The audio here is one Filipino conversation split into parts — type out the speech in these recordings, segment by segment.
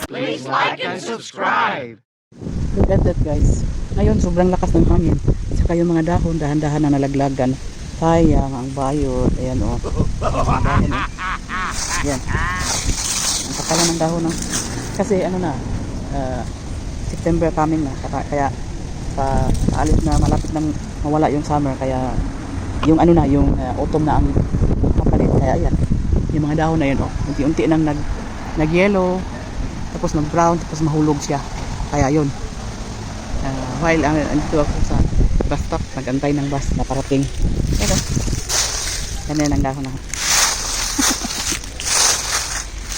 Please like and subscribe. Look at that, guys. Ngayon, sobrang lakas ng hangin. Saka yung mga dahon, dahan-dahan na nalaglagan. Sayang ang bayot. Ayan, oh. Ayan, oh. Ayan. Ang kakalan ng dahon, oh. Kasi, ano na, September coming na. Kaya, alis na, malapit nang mawala yung summer. Kaya, yung ano na, yung autumn na ang kapalit. Kaya, ayan. Yung mga dahon na yun, oh. Unti-unti nang nag-yellow. Tapos nag-brown, tapos mahulog siya. Kaya yun. While andito ako sa bus stop, nag-antay ng bus na parating. Pero, ganyan ang dahon na.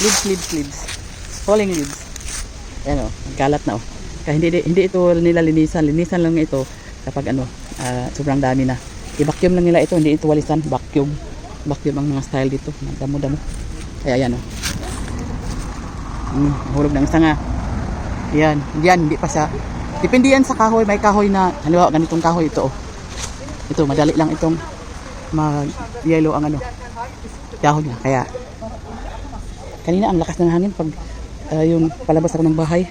Leaves. Falling leaves. Ayan o, nagkalat na o. Kaya hindi ito nila linisan. Linisan lang ito kapag ano, sobrang dami na. I-vacuum lang nila ito, hindi ito walisan. Vacuum ang mga style dito. Damo-damo. Kaya ayan o. Hulog ng sanga. Yan, hindi pa siya. Depende yan sa kahoy. May kahoy na, halimbawa ganitong kahoy ito. Ito, madali lang itong mag-yellow ang ano, kahoy niya. Kaya, kanina ang lakas ng hangin pag yung palabas ako ng bahay.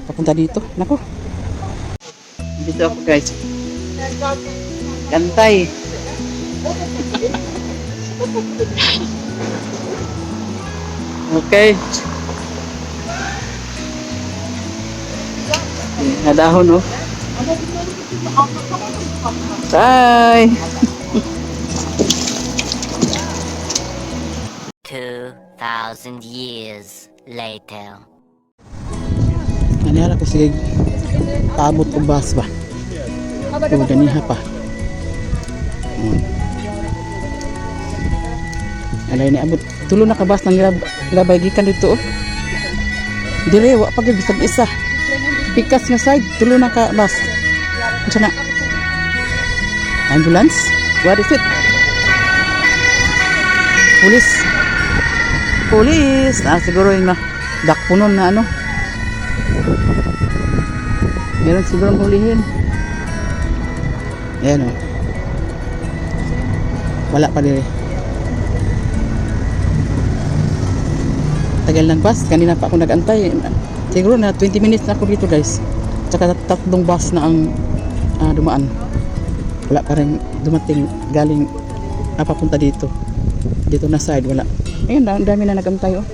Papunta dito. Nako. Dito ako, guys. Gantay. Okay. Nadahon, oh. Bye. 2,000 years later. Nangyara ko sige paabot ko bus ba? O ganiha pa. Alay ni abot tulo na ka bus nang ilabay gikan dito, oh. Dire wa pag bisag isa. Pikas nga side, tulo na ka bus. Unsa na? Ambulance? What is it? Police. Siguro yung dakpunon na ano. Meron siguro hulihin. Ayan o. Wala pa din. Tagal ng bus. Kanina pa ako nag-antay. Siguro na 20 minutes na ako dito, guys. Tsaka 3 bus na ang dumaan. Wala pa rin dumating galing papunta dito. Dito na side, wala. Ayun, dami na nag-antay, oh.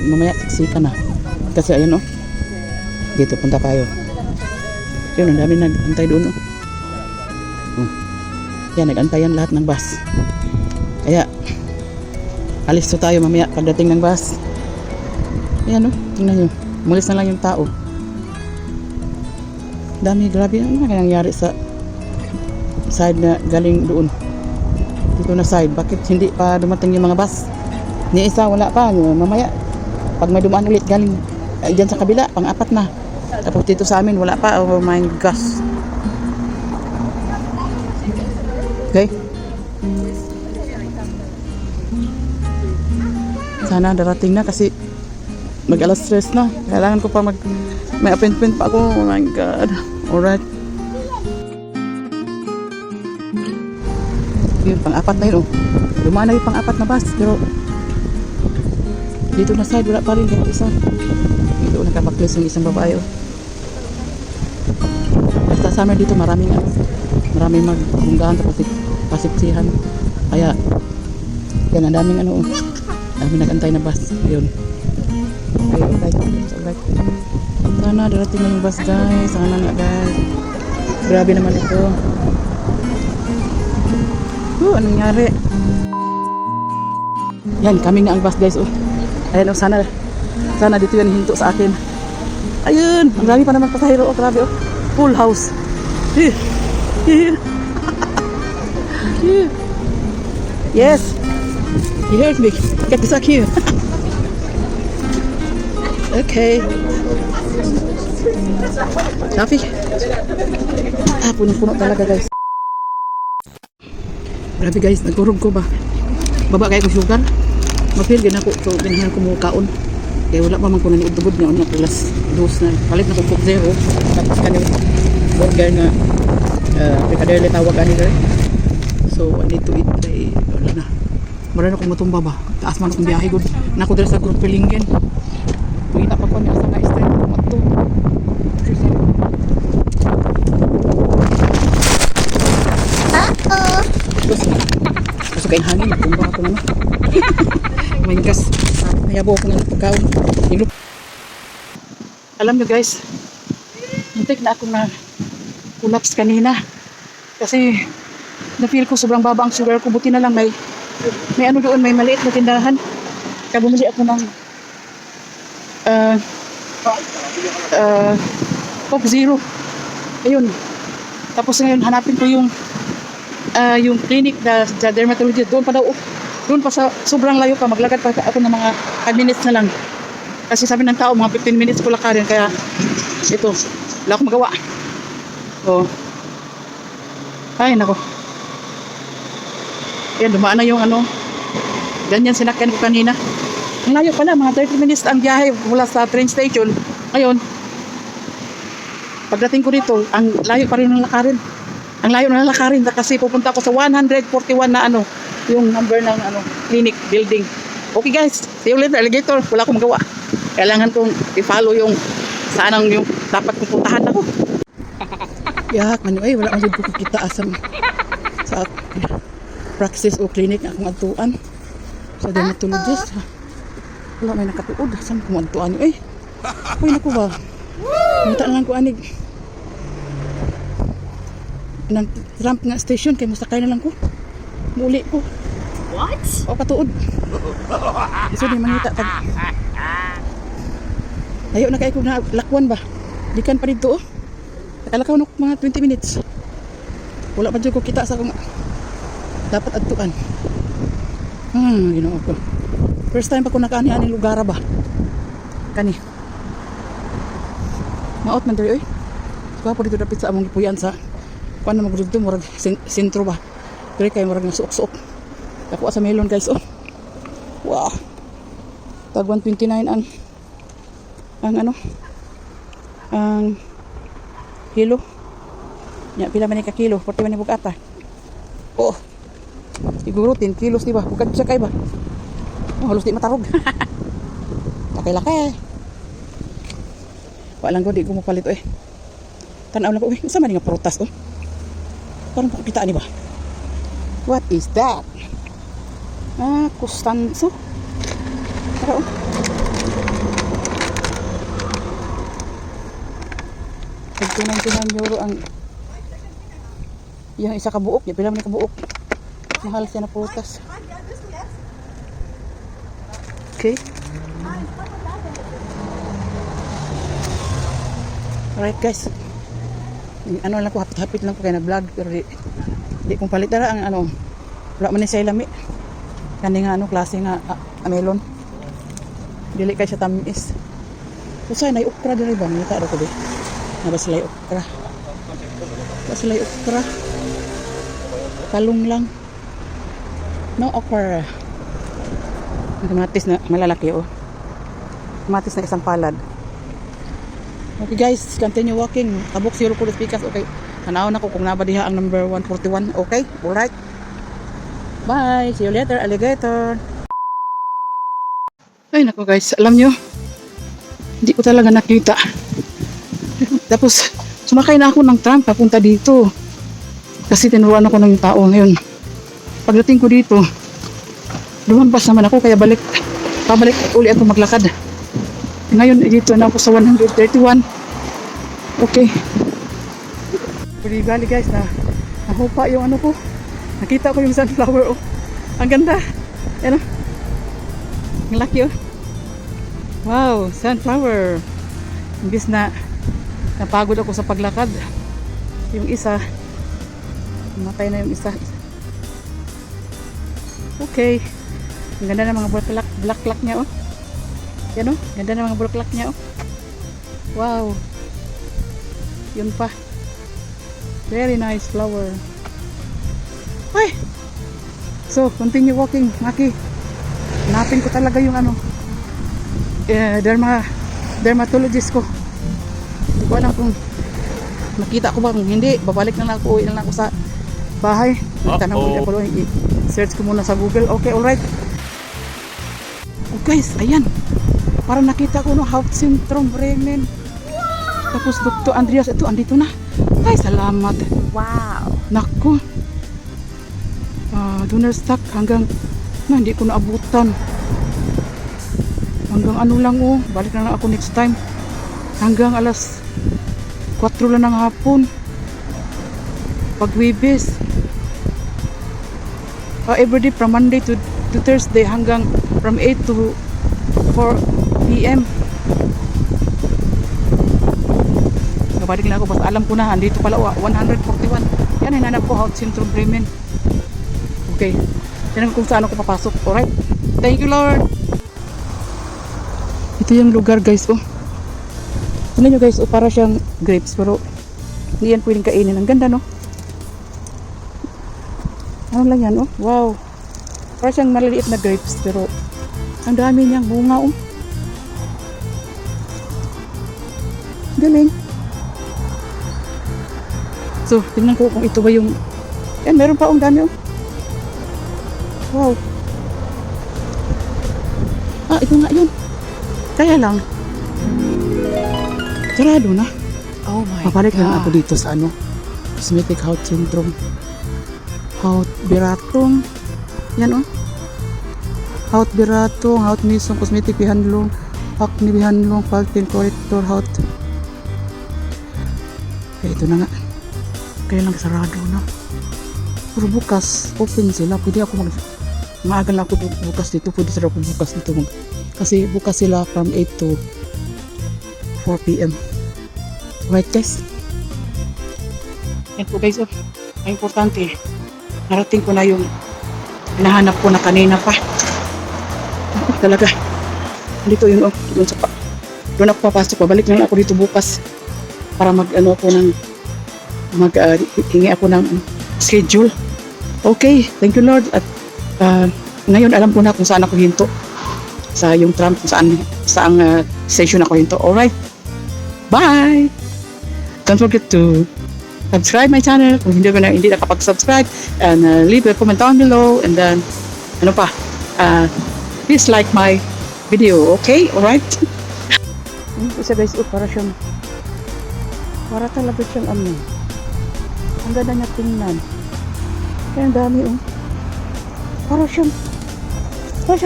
Mamaya siksika na. Kasi ayun, oh. Dito, punta tayo. Ayun, ang dami nag-antay doon, oh. Yan, nag-antayan lahat ng bus. Kaya, alis to tayo mamaya pagdating ng bus. Ayan, oh. Tingnan nyo. Mulis na lang yung tao. Dami, grabe. Ano kaya nangyari sa side na galing doon? Dito na side. Bakit hindi pa dumating yung mga bus? Ni isa, wala pa. Mamaya, pag may dumaan ulit galing dyan sa kabila, pang-4 na. Tapos dito sa amin, wala pa. Oh my gosh. Okay. Sana darating na kasi mag-alas 3 na. Kailangan ko pa may appointment pa ako. Oh my God. Alright. Yun, pang-4 na yun. Oh. Lumaan na yung pang-4 na bus. Pero dito na side, wala pa rin. Kahit isa. Dito nakapaklis yung isang babae. Oh. Basta summer dito, maraming magbunggahan tapos pasiksihan. Kaya yan, ang daming ano. Daming nag-antay na bus. Ayun. Alright. Sana darating na yung bus, guys. Sana nga, guys. Grabe naman ito. Anong nangyari? Yan, coming na ang bus, guys. Ayan, sana dito yan hinto sa akin. Ayun, ang dami pa naman pasahero. Grabe, full house. Yes. He heard me. Get this back here. Okay. Traffic. Punong-puno talaga, guys. Grabe, guys, nagkurog ko ba? Baba kayo ko sugar. Mapil gina ko, so ganahan ko mo kaon. Kaya wala pa man ko naniudugod nga una plus dos na. Palit na ko Coke Zero. Tapos kanil burger na picadilly tawag kanil. So So, I need to eat. Wala na. Wala na kung matumba ba. Taas man akong biyahe good. Naku dala sa Group Pilingin. Kita pa ko niya sa na-style ko mato. Gusto kayong hangin. Matumba ako naman. May gas. Mayabo ako ng pagkaon. Alam nyo guys, muntik na akong na-collapse kanina. Kasi na-feel ko sobrang baba ang sugar ko. Buti na lang may ano doon, may maliit na tindahan. Kaya bumili ako ng Coke Zero. Ayun. Tapos ngayon hanapin ko yung clinic na dermatologist. Doon pa daw, doon pa sa sobrang layo pa. Maglakad pa ako ng mga 5 minutes na lang. Kasi sabi ng tao, mga 15 minutes ko lakarin. Kaya ito, wala akong magawa. So, ay nako. Ayan, dumaan na yung ganyan sinakyan ko kanina. Ang layo pala, mga 30 minutes ang biyahe mula sa train station. Ngayon, pagdating ko dito, ang layo pa rin ng lakarin. Ang layo ng lakarin kasi pupunta ako sa 141 na yung number ng clinic building. Okay guys, see you later alligator. Wala akong magawa. Kailangan kong i-follow yung saan ang yung dapat kong puntahan ako. Yak, ay wala akong ko kita asam sa praxis o clinic na akong adtuan sa dermatologist. Wala may nakatuod. Saan akong adtuan nyo? Uy, naku ba? Minta na lang ko anig ng ramp nga station kay musakay na lang ko. Muli ko. What? O katuod. So di manita tag. Ayaw na kayo na lakwan ba? Dikan pa dito Nakalakaw na mga 20 minutes. Wala pa dyan ko kita sa kung dapat adtuan. Ginoo ko. First time pa ko nakaani-ani lugar ba? Kani. Maot man diri oy. Kuha dito dapit sa among gipuyan sa kuan na magudto murag sentro ba. Diri kay murag nasuok-suok. Ako sa melon guys Wow. Tag 129 ang kilo. Nya pila man ka kilo? 40 man bugata. Siguro 10 kilos di ba? Bukad siya kay ba? Halos di matarog. Laki-laki. Walang ko di ko mapalit Tanaw lang ko unsa man nga prutas Parang pakita ni ba? What is that? Kustanso. Tara €99 ang yung isa ka buok. Pila man ka buok. Mahal siya na prutas. Okay. Alright guys. Lang ko hapit-hapit lang ko kaya na vlog pero di kong palit dara ang wala man ni siya lami. Kani nga klase nga melon. Dili kay siya tamis. Usay na okra diri ba ngita ko di. Naba sila okra. Ba sila okra. Talong lang. No okra. Kamatis na malalaki Kamatis na isang palad. Okay guys, continue walking. Tabok zero ko pikas. Okay. Tanaw na ko kung nabadiha ang number 141. Okay? Alright. Bye. See you later, alligator. Ay nako guys, alam nyo, hindi ko talaga nakita. Tapos sumakay na ako ng tram papunta dito. Kasi tinuruan ako ng tao ngayon. Pagdating ko dito, lumabas naman ako kaya pabalik uli ako maglakad. Ngayon dito na ako sa 131. Okay. Bali guys nahupa yung ko. Nakita ko yung sunflower Ang ganda. Ano? Ang laki Wow, sunflower. Imbis na napagod ako sa paglakad. Yung isa matay na yung isa. Okay. Ang ganda ng mga bulaklak niya Yan ganda ng mga bulaklak niya Wow. Yun pa. Very nice flower. Ay. So, continue walking, Maki. Hanapin ko talaga yung dermatologist ko. Hindi ko alam kung makita ko ba. Kung hindi, babalik na lang ako. Uwi na lang ako sa bahay. Tanong ko ako i-search ko muna sa Google. Okay, alright. Oh guys, ayan. Parang nakita ko no, Health Syndrome Bremen. Tapos Dr. Andreas, ito, andito na. Ay, salamat. Wow. Naku. Donor stock hanggang, hindi ko naabutan. Hanggang ano lang oh, balik na lang ako next time. Hanggang alas 4 lang ng hapon. Pag Webes. Everyday from Monday to Thursday hanggang from 8 to 4 p.m. Nabalik lang ako, basta alam ko na, andito pala 141. Yan, hinanap ko, Health Syndrome Bremen. Okay, yan kung saan ako papasok. Alright, thank you Lord. Ito yung lugar guys, oh. Tignan nyo guys, oh, para siyang grapes, pero hindi yan pwedeng kainin. Ang ganda no? Ano lang yan, oh, wow. Para siyang maliliit na grapes, pero ang dami niyang bunga, oh. Galing. So, tingnan ko kung ito ba yung... Yan, meron pa ang dami, oh. Wow. Ito nga yun. Kaya lang, sarado na. Oh my Papalik lang ako God. dito sa ano, Cosmetic Health Syndrome. Health Biratong. Yan, oh. Health Biratong, Health Misong, Cosmetic Bihanlong, Acne Bihanlong, Falten Corrector, Health. Ito na nga. Kaya lang sarado na. Pero bukas, open sila. Pwede ako maagal na ako bukas dito. Pwede sila ako bukas dito. Kasi bukas sila from 8 to 4 p.m. Right guys? Yan po guys. Oh. Ang importante, narating ko na yung hinahanap ko na kanina pa. Talaga. Dito yun oh. Doon ako papasok. Pabalik lang ako dito bukas. Para mag-ano ako ng hingi ako ng schedule. Okay, thank you Lord. At ngayon alam ko na kung saan ako hinto sa yung tram, kung saan station ako hinto. Alright, bye. Don't forget to subscribe my channel kung hindi nakapag-subscribe, and leave a comment down below, and then please like my video. Okay, alright. Isa guys, para talaga siyang ang ganda niya tingnan. Kaya ang dami oh. Para siyang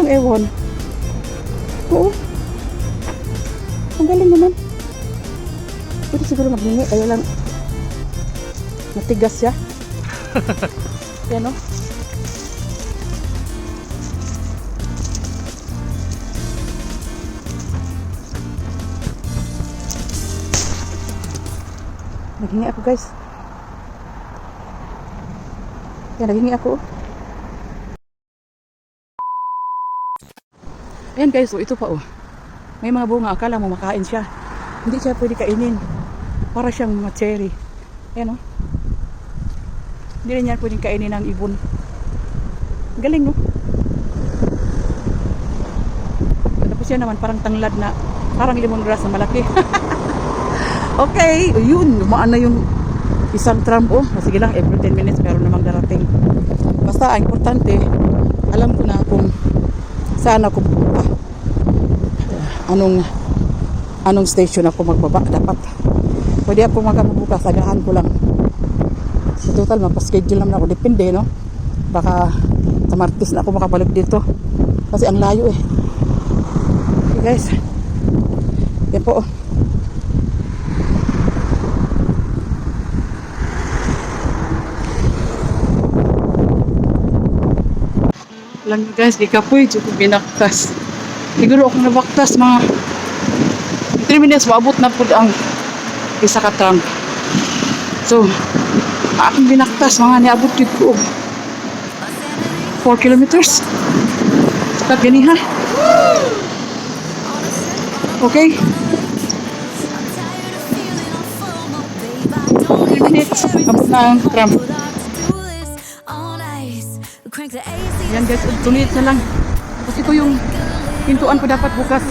ewan. Oo. Ang galing naman. Pwede siguro maghingi, kaya lang matigas siya. Yan oh. Naghingi ako guys. Yan, naghingi ako. Ayan guys, oh, ito pa oh. May mga bunga, akala mo makain siya. Hindi siya pwede kainin. Para siyang mga cherry. Ayan oh. Hindi rin yan pwedeng kainin ng ibon. Galing no? Tapos yan naman parang tanglad na, parang lemongrass na malaki. Okay, yun, lumaan na yung isang tram. Oh, sige lang, every 10 minutes meron namang darating. Basta, ang importante, alam ko na kung saan ako pupunta. Anong station ako magbaba dapat. Pwede ako magbukas, agahan ko lang. Sa total, mapaschedule naman ako. Depende, no? Baka sa Martes na ako makabalik dito. Kasi ang layo eh. Okay guys. Yan po oh. Lang guys, di ka po yung binaktas. Siguro ako nabaktas mga 3 minutes, maabot na po ang isa ka trunk. So, akong binaktas, mga niabot yun ko 4 kilometers. Sakat gani ha. Okay. 3 minutes, abot na ang tram. Yan guys, tulit na lang. Kasi ito yung pintuan ko dapat bukas.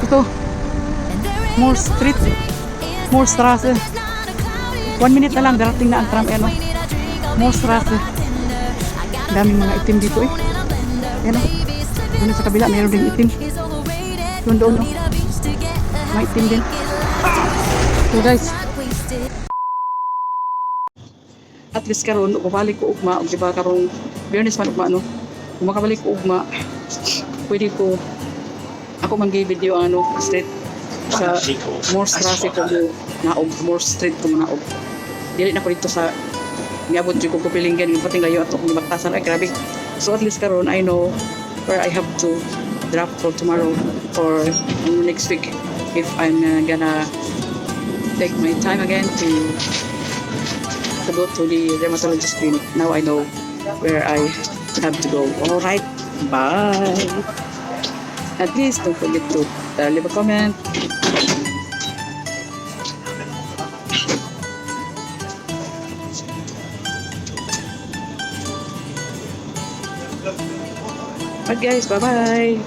Ito. More street. More strasse. 1 minute na lang, darating na ang tram. Ano? More traffic. Daming mga itim dito eh. Yan o. Doon sa kabila, mayroon din itim. Doon o. May itim din. So guys, at least karon mabalik ko ugma, o diba karong Biyernes man ugma no. Kung makabalik ko ugma, pwede ko ako mag-video ang ano, street sa more traffic ko naog, more street ko naog. Dili na ko dito sa niabot jud ko Pilinggan, yung pating layo ato kung batasan ay grabe. So at least karon I know where I have to drop for tomorrow or next week if I'm gonna take my time again to go to the dermatologist clinic. Now I know where I have to go. Alright, bye! At least don't forget to leave a comment. But guys, bye-bye!